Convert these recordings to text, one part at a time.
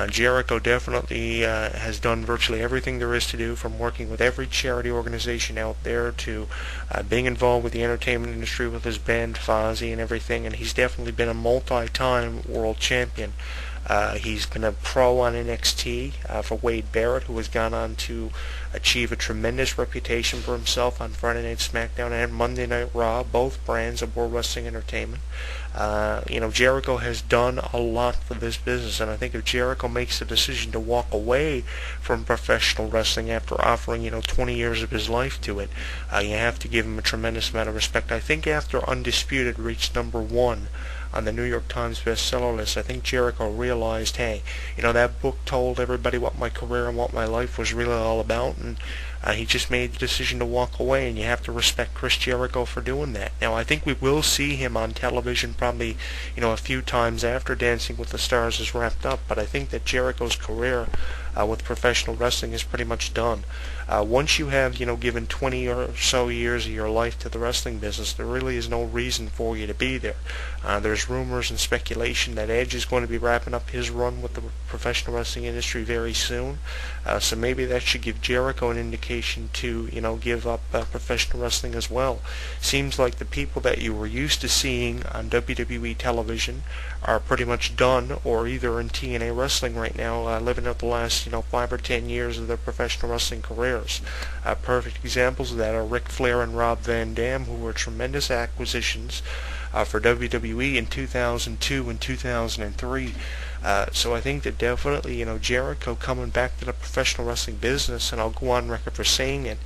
Jericho definitely has done virtually everything there is to do, from working with every charity organization out there to being involved with the entertainment industry with his band Fozzy and everything, and he's definitely been a multi-time world champion. He's been a pro on NXT for Wade Barrett, who has gone on to achieve a tremendous reputation for himself on Friday Night SmackDown and Monday Night Raw, both brands of World Wrestling Entertainment. Jericho has done a lot for this business, and I think if Jericho makes the decision to walk away from professional wrestling after offering, 20 years of his life to it, you have to give him a tremendous amount of respect. I think after Undisputed reached #1 on the New York Times bestseller list, I think Jericho realized, hey, that book told everybody what my career and what my life was really all about, and he just made the decision to walk away, and you have to respect Chris Jericho for doing that. Now, I think we will see him on television probably, a few times after Dancing with the Stars is wrapped up, but I think that Jericho's career with professional wrestling is pretty much done. Once you have, given 20 or so years of your life to the wrestling business, there really is no reason for you to be there. There's rumors and speculation that Edge is going to be wrapping up his run with the professional wrestling industry very soon, so maybe that should give Jericho an indication to, give up professional wrestling as well. Seems like the people that you were used to seeing on WWE television are pretty much done, or either in TNA wrestling right now, living out the last 5 or 10 years of their professional wrestling careers. Perfect examples of that are Ric Flair and Rob Van Dam, who were tremendous acquisitions for WWE in 2002 and 2003. So I think that definitely, Jericho coming back to the professional wrestling business, and I'll go on record for saying it,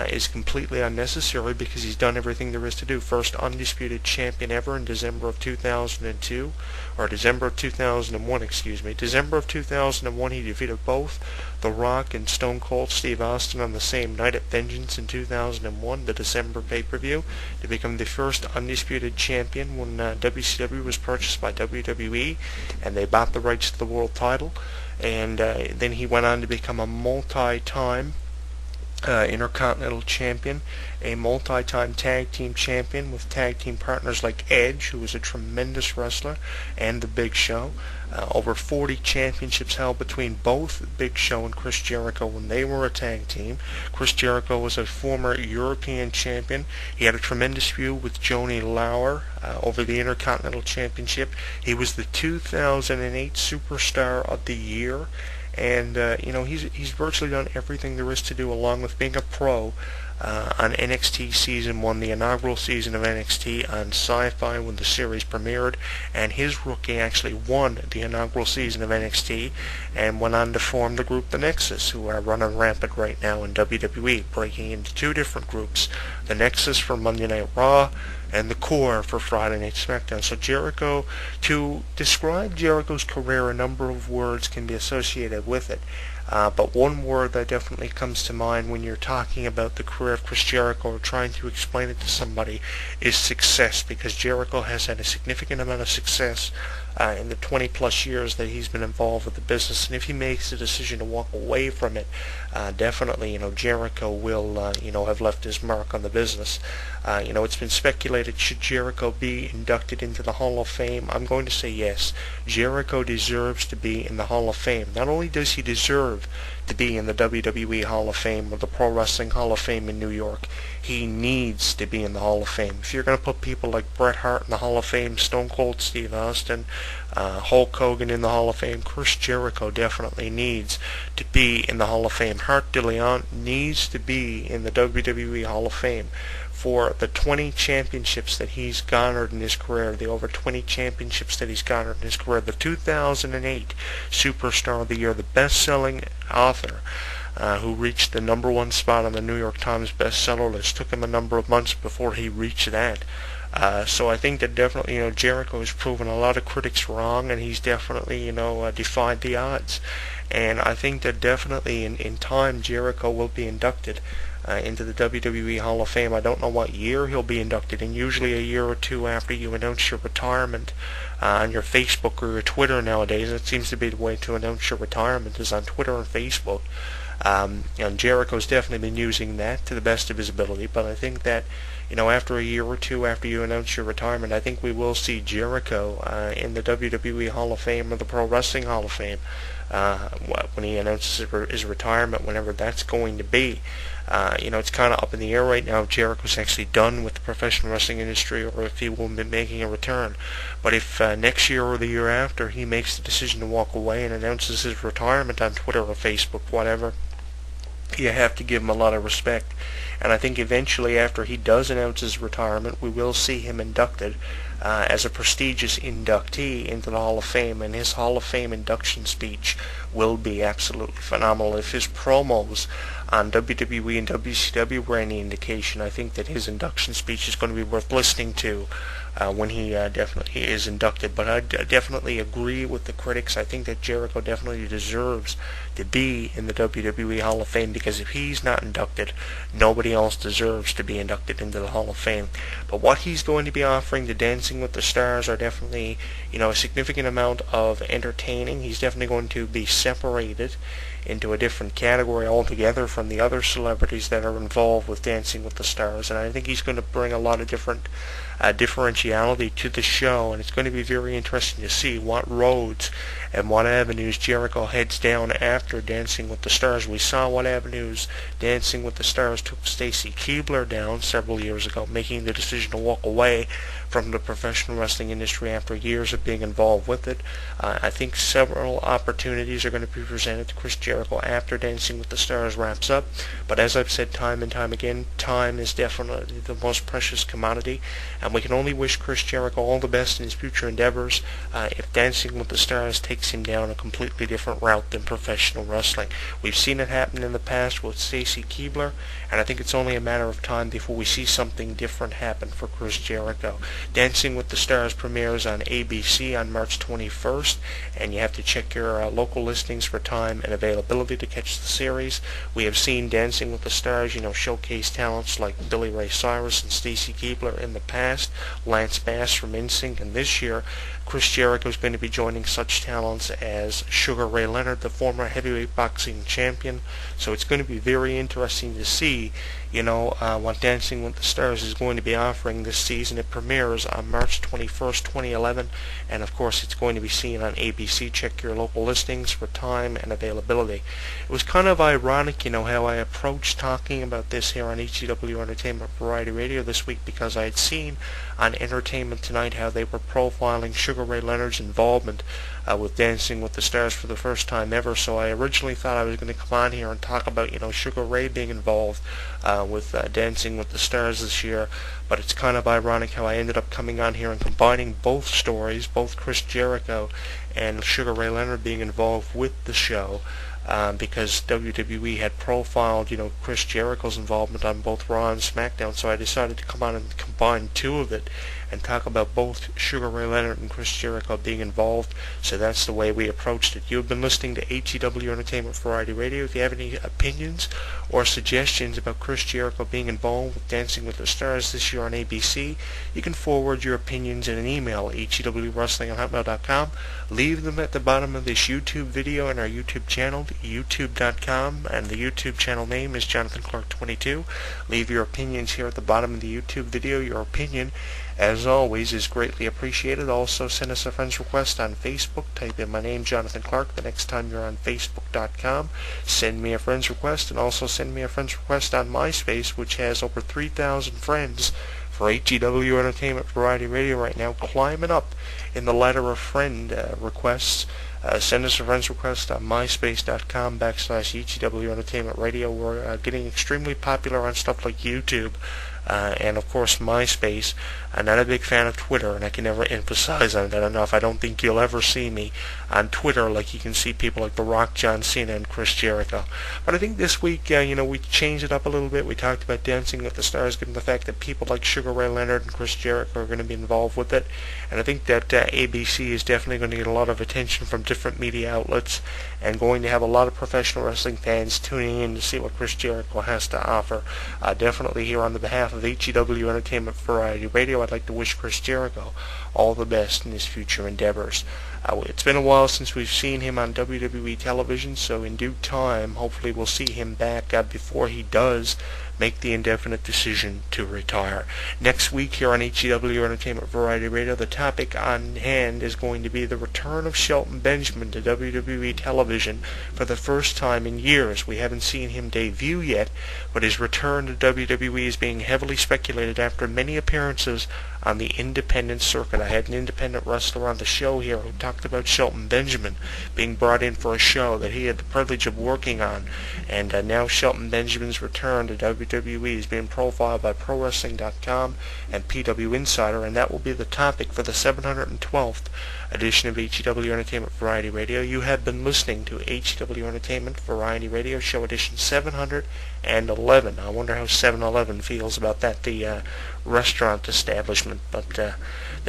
is completely unnecessary because he's done everything there is to do. First undisputed champion ever in December of 2002, or December of 2001, excuse me. December of 2001, he defeated both The Rock and Stone Cold Steve Austin on the same night at Vengeance in 2001, the December pay-per-view, to become the first undisputed champion when WCW was purchased by WWE, and they bought the rights to the world title. And then he went on to become a multi-time Intercontinental Champion, a multi-time tag team champion with tag team partners like Edge, who was a tremendous wrestler, and The Big Show. Over 40 championships held between both Big Show and Chris Jericho when they were a tag team. Chris Jericho was a former European champion. He had a tremendous feud with Johnny Lauer over the Intercontinental Championship. He was the 2008 Superstar of the Year. And he's virtually done everything there is to do, along with being a pro on NXT Season 1, the inaugural season of NXT on Sci-Fi when the series premiered, and his rookie actually won the inaugural season of NXT and went on to form the group The Nexus, who are running rampant right now in WWE, breaking into two different groups, The Nexus for Monday Night Raw and The Core for Friday Night SmackDown. So Jericho, to describe Jericho's career, a number of words can be associated with it. But one word that definitely comes to mind when you're talking about the career of Chris Jericho or trying to explain it to somebody is success, because Jericho has had a significant amount of success in the 20 plus years that he's been involved with the business, and if he makes the decision to walk away from it, definitely, Jericho will, have left his mark on the business. It's been speculated, should Jericho be inducted into the Hall of Fame? I'm going to say yes. Jericho deserves to be in the Hall of Fame. Not only does he deserve to be in the WWE Hall of Fame or the Pro Wrestling Hall of Fame in New York, he needs to be in the Hall of Fame. If you're going to put people like Bret Hart in the Hall of Fame, Stone Cold Steve Austin, Hulk Hogan in the Hall of Fame, Chris Jericho definitely needs to be in the Hall of Fame. Hart de Leon needs to be in the WWE Hall of Fame for the 20 championships that he's garnered in his career, the over 20 championships that he's garnered in his career, the 2008 Superstar of the Year, the best-selling author who reached the #1 spot on the New York Times bestseller list. Took him a number of months before he reached that. So I think that definitely, Jericho has proven a lot of critics wrong, and he's definitely, defied the odds. And I think that definitely in time Jericho will be inducted into the WWE Hall of Fame. I don't know what year he'll be inducted in. Usually a year or two after you announce your retirement on your Facebook or your Twitter nowadays. It seems to be the way to announce your retirement is on Twitter and Facebook. And Jericho's definitely been using that to the best of his ability, but I think that after a year or two after you announce your retirement, I think we will see Jericho in the WWE Hall of Fame or the Pro Wrestling Hall of Fame when he announces his retirement, whenever that's going to be. It's kind of up in the air right now if Jericho's actually done with the professional wrestling industry or if he will be making a return. But if next year or the year after he makes the decision to walk away and announces his retirement on Twitter or Facebook, whatever, you have to give him a lot of respect. And I think eventually after he does announce his retirement, we will see him inducted as a prestigious inductee into the Hall of Fame, and his Hall of Fame induction speech will be absolutely phenomenal. If his promos on WWE and WCW were any indication, I think that his induction speech is going to be worth listening to when he definitely is inducted. But I definitely agree with the critics. I think that Jericho definitely deserves to be in the WWE Hall of Fame, because if he's not inducted, nobody else deserves to be inducted into the Hall of Fame. But what he's going to be offering to Dancing with the Stars are definitely, a significant amount of entertaining. He's definitely going to be separated into a different category altogether from the other celebrities that are involved with Dancing with the Stars, and I think he's going to bring a lot of different differentiality to the show, and it's going to be very interesting to see what roads and what avenues Jericho heads down after Dancing with the Stars. We saw what avenues Dancing with the Stars took Stacy Keibler down several years ago, making the decision to walk away from the professional wrestling industry after years of being involved with it. I think several opportunities are going to be presented to Chris Jericho after Dancing with the Stars wraps up, but as I've said time and time again, time is definitely the most precious commodity, and we can only wish Chris Jericho all the best in his future endeavors if Dancing with the Stars takes him down a completely different route than professional wrestling. We've seen it happen in the past with Stacy Keibler, and I think it's only a matter of time before we see something different happen for Chris Jericho. Dancing with the Stars premieres on ABC on March 21st, and you have to check your local listings for time and availability to catch the series. We have seen Dancing with the Stars, showcase talents like Billy Ray Cyrus and Stacy Keibler in the past, Lance Bass from NSYNC, and this year Chris Jericho is going to be joining such talents as Sugar Ray Leonard, the former heavyweight boxing champion. So it's going to be very interesting to see, what Dancing with the Stars is going to be offering this season. It premieres on March 21st, 2011, and of course it's going to be seen on ABC. Check your local listings for time and availability. It was kind of ironic, how I approached talking about this here on HCW Entertainment Variety Radio this week, because I had seen on Entertainment Tonight how they were profiling Sugar Ray Leonard's involvement with Dancing with the Stars for the first time ever. So I originally thought I was going to come on here and talk about, Sugar Ray being involved with Dancing with the Stars this year, but it's kind of ironic how I ended up coming on here and combining both stories, both Chris Jericho and Sugar Ray Leonard being involved with the show, because WWE had profiled, Chris Jericho's involvement on both Raw and SmackDown, so I decided to come on and combine two of it and talk about both Sugar Ray Leonard and Chris Jericho being involved. So that's the way we approached it. You have been listening to HCW Entertainment Variety Radio. If you have any opinions or suggestions about Chris Jericho being involved with Dancing with the Stars this year on ABC, you can forward your opinions in an email, hewrestling@hotmail.com. Leave them at the bottom of this YouTube video in our YouTube channel, youtube.com, and the YouTube channel name is Jonathan Clarke 22. Leave your opinions here at the bottom of the YouTube video. Your opinion, as always, is greatly appreciated. Also, send us a friend's request on Facebook. Type in my name, Jonathan Clarke, the next time you're on Facebook.com. Send me a friend's request, and also send me a friend's request on MySpace, which has over 3,000 friends for HCW Entertainment Variety Radio right now, climbing up in the ladder of friend requests. Send us a friend's request on myspace.com/HCW Entertainment Radio. We're getting extremely popular on stuff like YouTube and of course MySpace. I'm not a big fan of Twitter, and I can never emphasize on that enough. I don't think you'll ever see me on Twitter like you can see people like The Rock, John Cena, and Chris Jericho. But I think this week, we changed it up a little bit. We talked about Dancing with the Stars, given the fact that people like Sugar Ray Leonard and Chris Jericho are going to be involved with it. And I think that ABC is definitely going to get a lot of attention from different media outlets, and going to have a lot of professional wrestling fans tuning in to see what Chris Jericho has to offer. Definitely here on the behalf of HCW Entertainment Variety Radio, I'd like to wish Chris Jericho all the best in his future endeavors. It's been a while since we've seen him on WWE television, so in due time, hopefully we'll see him back before he does make the indefinite decision to retire. Next week here on HEW Entertainment Variety Radio, the topic on hand is going to be the return of Shelton Benjamin to WWE television for the first time in years. We haven't seen him debut yet, but his return to WWE is being heavily speculated after many appearances on the independent circuit. I had an independent wrestler on the show here who talked about Shelton Benjamin being brought in for a show that he had the privilege of working on, and now Shelton Benjamin's return to WWE is being profiled by ProWrestling.com and PW Insider, and that will be the topic for the 712th edition of HEW Entertainment Variety Radio. You have been listening to HEW Entertainment Variety Radio, show edition 711. I wonder how 7-Eleven feels about that, the restaurant establishment. But the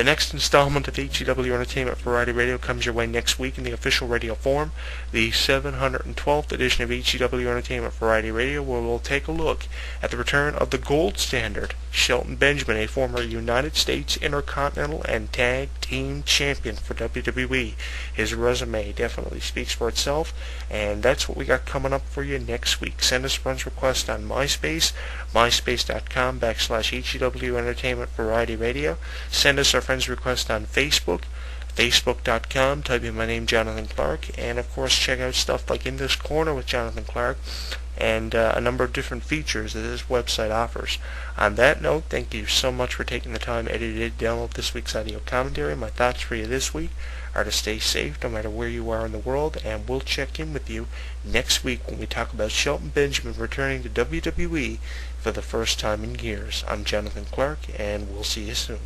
next installment of HEW Entertainment Variety Radio comes your way next week in the official radio form, the 712th edition of HEW Entertainment Variety Radio, where we'll take a look at the return of the gold standard, Shelton Benjamin, a former United States Intercontinental and Tag Team Champion for WWE. His resume definitely speaks for itself, and that's what we got coming up for you next week. Send us friends requests on MySpace, myspace.com/HEW Entertainment Variety Radio. Send us our friends request on Facebook, facebook.com, type in my name, Jonathan Clarke, and of course check out stuff like In This Corner with Jonathan Clarke, and a number of different features that this website offers. On that note, thank you so much for taking the time to edit and download this week's audio commentary. My thoughts for you this week are to stay safe no matter where you are in the world, and we'll check in with you next week when we talk about Shelton Benjamin returning to WWE for the first time in years. I'm Jonathan Clarke, and we'll see you soon.